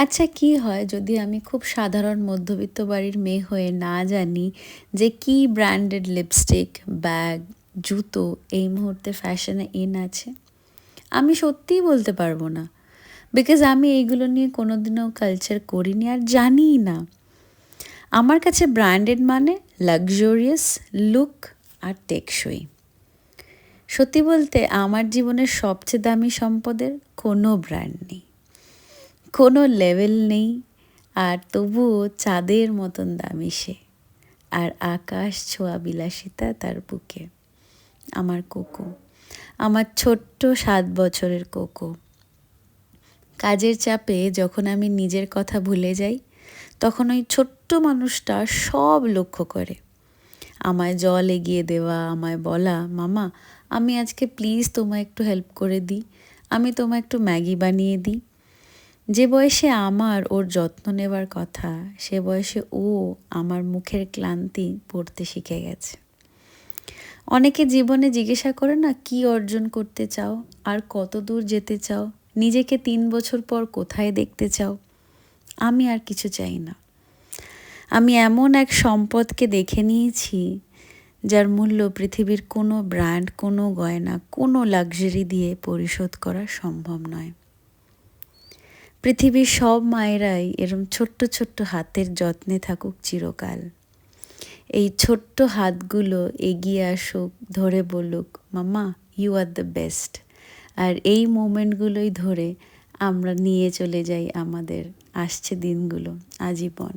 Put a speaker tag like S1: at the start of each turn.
S1: আচ্ছা কি হয় যদি আমি খুব সাধারণ মধ্যবিত্ত বাড়ির মেয়ে হয়ে না জানি যে কি ব্র্যান্ডেড লিপস্টিক, ব্যাগ, জুতো এই মুহূর্তে ফ্যাশনে ইন আছে? আমি সত্যিই বলতে পারবো না। বিকজ আমি এইগুলো নিয়ে কোনোদিনও কালচার করিনি আর জানিই না। আমার কাছে ব্র্যান্ডেড মানে লাক্সারিয়াস, লুক আর টেকসই। সত্যি বলতে আমার জীবনের সবচেয়ে দামি সম্পদের কোনো ব্র্যান্ড নেই, কোনো লেভেল নেই, আর তবুও চাঁদের মতন দামি সে, আর আকাশ ছোঁয়া বিলাসিতা তার বুকে। আমার কোকো, আমার ছোট্ট 7 বছরের কোকো। কাজের চাপে যখন আমি নিজের কথা ভুলে যাই, তখন ওই ছোট্ট মানুষটা সব লক্ষ্য করে। আমায় জল এগিয়ে দেওয়া, আমায় বলা, মামা আমি আজকে প্লিজ তোমায় একটু হেল্প করে দিই, আমি তোমায় একটু ম্যাগি বানিয়ে দিই। যে বয়সে আমার ওর যত্ন নেবার কথা, সে বয়সে ও আমার মুখের ক্লান্তি পড়তে শিখে গেছে। অনেকে জীবনে জিজ্ঞাসা করে না, কি অর্জন করতে চাও আর কত দূর যেতে চাও, নিজেকে 3 বছর পর কোথায় দেখতে চাও? আমি আর কিছু চাই না। আমি এমন এক সম্পদকে দেখে নিয়েছি যার মূল্য পৃথিবীর কোনো ব্র্যান্ড, কোনো গয়না, কোনো লাক্সারি দিয়ে পরিশোধ করা সম্ভব নয়। পৃথিবীর সব মায়েরাই এরম ছোট্ট ছোট্ট হাতের যত্নে থাকুক চিরকাল। এই ছোট্ট হাতগুলো এগিয়ে আসুক, ধরে বলুক, mamma you are the best. আর এই মোমেন্টগুলোই ধরে আমরা নিয়ে চলে যাই আমাদের আসছে দিনগুলো আজীবন।